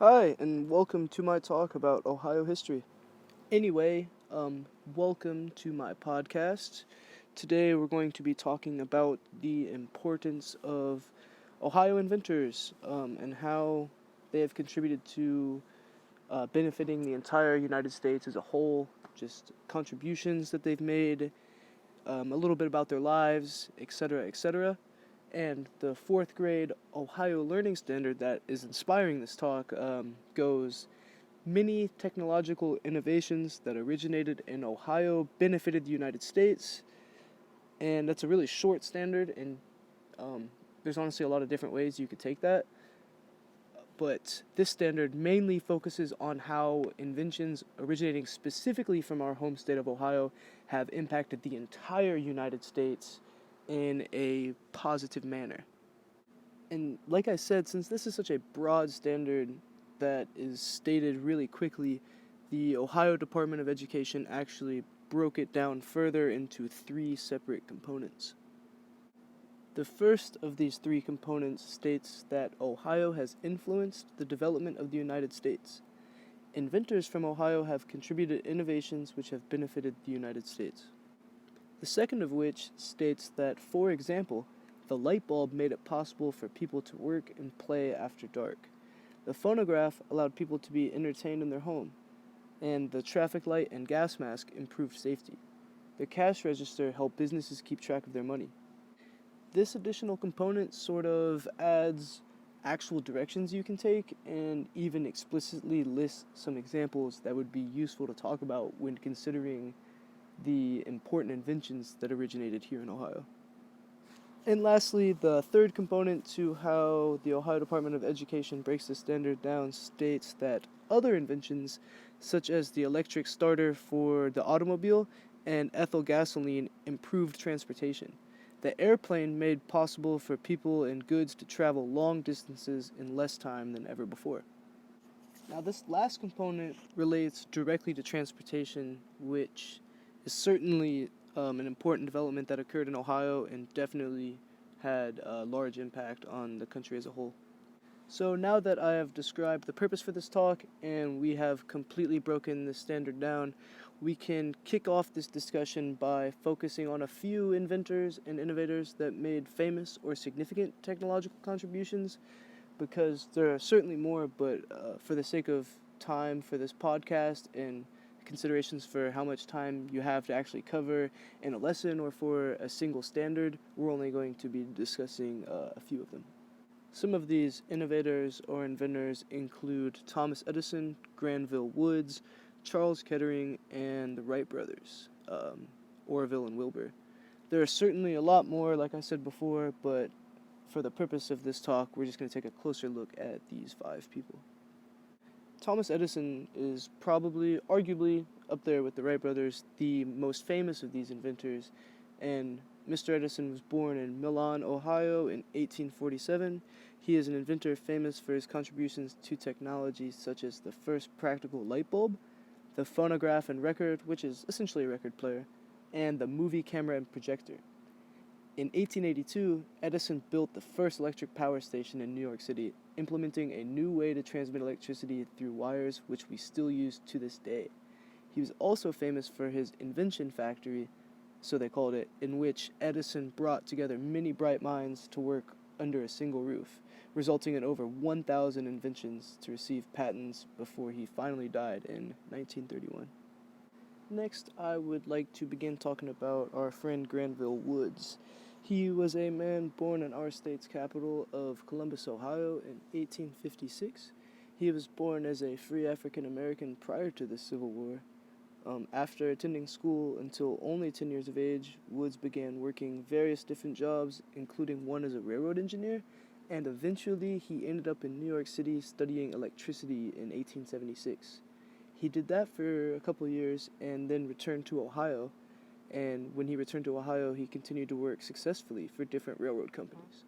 Hi, and welcome to my talk about Ohio history. Anyway, welcome to my podcast. Today we're going to be talking about the importance of Ohio inventors and how they have contributed to benefiting the entire United States as a whole, just contributions that they've made, a little bit about their lives, etc., etc. And the fourth grade Ohio Learning Standard that is inspiring this talk goes: many technological innovations that originated in Ohio benefited the United States. And that's a really short standard, and um, there's honestly a lot of different ways you could take that. But this standard mainly focuses on how inventions originating specifically from our home state of Ohio have impacted the entire United States in a positive manner. And like I said, since this is such a broad standard that is stated really quickly, the Ohio Department of Education actually broke it down further into three separate components. The first of these three components states that Ohio has influenced the development of the United States. Inventors from Ohio have contributed innovations which have benefited the United States. The second of which states that, for example, the light bulb made it possible for people to work and play after dark. The phonograph allowed people to be entertained in their home, and the traffic light and gas mask improved safety. The cash register helped businesses keep track of their money. This additional component sort of adds actual directions you can take and even explicitly lists some examples that would be useful to talk about when considering the important inventions that originated here in Ohio. And lastly, the third component to how the Ohio Department of Education breaks the standard down states that other inventions, such as the electric starter for the automobile and ethyl gasoline, improved transportation. The airplane made possible for people and goods to travel long distances in less time than ever before. Now, this last component relates directly to transportation, which is certainly an important development that occurred in Ohio and definitely had a large impact on the country as a whole. So now that I have described the purpose for this talk and we have completely broken the standard down, we can kick off this discussion by focusing on a few inventors and innovators that made famous or significant technological contributions, because there are certainly more, but for the sake of time for this podcast and considerations for how much time you have to actually cover in a lesson or for a single standard, we're only going to be discussing a few of them. Some of these innovators or inventors include Thomas Edison, Granville Woods, Charles Kettering, and the Wright brothers, Orville and Wilbur. There are certainly a lot more, like I said before, but for the purpose of this talk, we're just going to take a closer look at these five people. Thomas Edison is probably, arguably, up there with the Wright brothers, the most famous of these inventors, and Mr. Edison was born in Milan, Ohio in 1847. He is an inventor famous for his contributions to technologies such as the first practical light bulb, the phonograph and record, which is essentially a record player, and the movie camera and projector. In 1882, Edison built the first electric power station in New York City, implementing a new way to transmit electricity through wires which we still use to this day. He was also famous for his invention factory, so they called it, in which Edison brought together many bright minds to work under a single roof, resulting in over 1,000 inventions to receive patents before he finally died in 1931. Next, I would like to begin talking about our friend Granville Woods. He was a man born in our state's capital of Columbus, Ohio in 1856. He was born as a free African American prior to the Civil War. After attending school until only 10 years of age, Woods began working various different jobs, including one as a railroad engineer, and eventually he ended up in New York City studying electricity in 1876. He did that for a couple of years and then returned to Ohio, and when he returned to Ohio, he continued to work successfully for different railroad companies.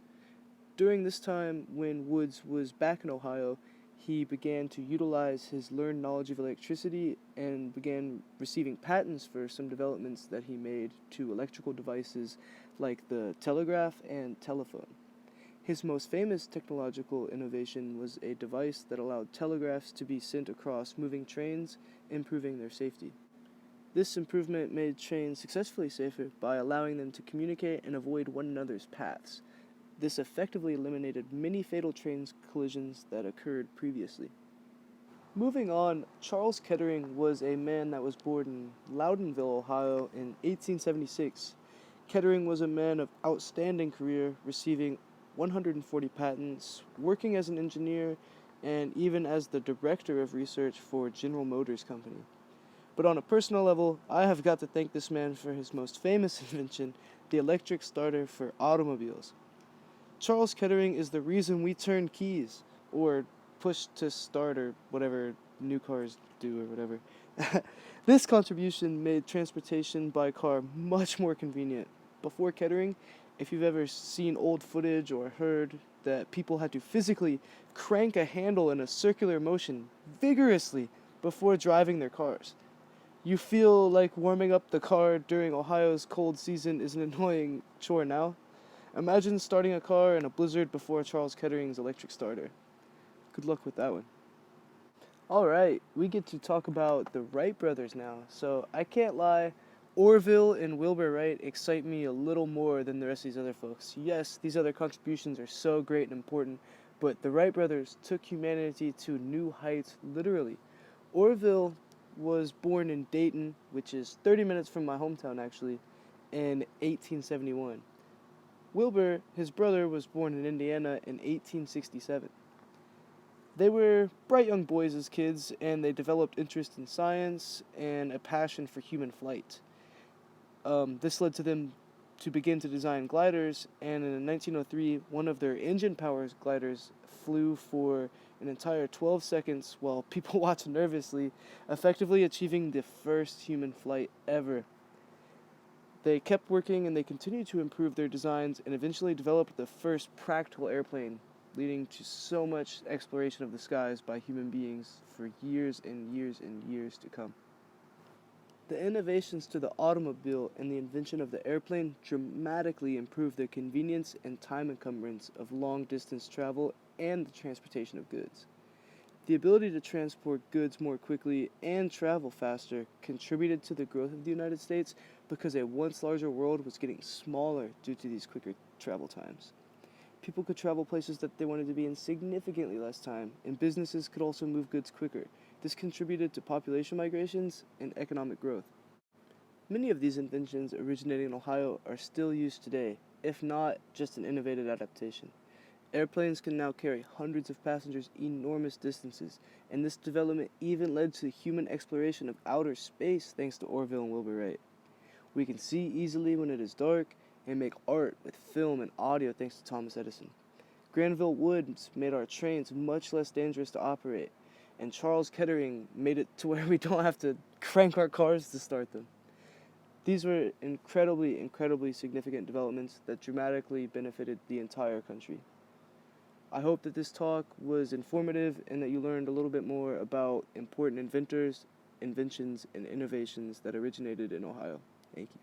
During this time, when Woods was back in Ohio, he began to utilize his learned knowledge of electricity and began receiving patents for some developments that he made to electrical devices like the telegraph and telephone. His most famous technological innovation was a device that allowed telegraphs to be sent across moving trains, improving their safety. This improvement made trains successfully safer by allowing them to communicate and avoid one another's paths. This effectively eliminated many fatal train collisions that occurred previously. Moving on, Charles Kettering was a man that was born in Loudonville, Ohio in 1876. Kettering was a man of outstanding career, receiving 140 patents, working as an engineer, and even as the director of research for General Motors Company. But on a personal level, I have got to thank this man for his most famous invention, the electric starter for automobiles. Charles Kettering is the reason we turn keys, or push to start, or whatever new cars do, or whatever. This contribution made transportation by car much more convenient. Before Kettering, if you've ever seen old footage or heard that people had to physically crank a handle in a circular motion vigorously before driving their cars, you feel like warming up the car during Ohio's cold season is an annoying chore now. Imagine starting a car in a blizzard before Charles Kettering's electric starter. Good luck with that one. Alright, we get to talk about the Wright brothers now. So, I can't lie, Orville and Wilbur Wright excite me a little more than the rest of these other folks. Yes, these other contributions are so great and important, but the Wright brothers took humanity to new heights, literally. Orville was born in Dayton, which is 30 minutes from my hometown actually, in 1871. Wilbur, his brother, was born in Indiana in 1867. They were bright young boys as kids, and they developed interest in science and a passion for human flight. This led to them to begin to design gliders, and in 1903, one of their engine-powered gliders flew for an entire 12 seconds while people watched nervously, effectively achieving the first human flight ever. They kept working and they continued to improve their designs and eventually developed the first practical airplane, leading to so much exploration of the skies by human beings for years and years and years to come. The innovations to the automobile and the invention of the airplane dramatically improved the convenience and time encumbrance of long-distance travel and the transportation of goods. The ability to transport goods more quickly and travel faster contributed to the growth of the United States because a once larger world was getting smaller due to these quicker travel times. People could travel places that they wanted to be in significantly less time, and businesses could also move goods quicker. This contributed to population migrations and economic growth. Many of these inventions originating in Ohio are still used today, if not just an innovative adaptation. Airplanes can now carry hundreds of passengers enormous distances, and this development even led to the human exploration of outer space thanks to Orville and Wilbur Wright. We can see easily when it is dark and make art with film and audio thanks to Thomas Edison. Granville Woods made our trains much less dangerous to operate, and Charles Kettering made it to where we don't have to crank our cars to start them. These were incredibly significant developments that dramatically benefited the entire country. I hope that this talk was informative and that you learned a little bit more about important inventors, inventions, and innovations that originated in Ohio. Thank you.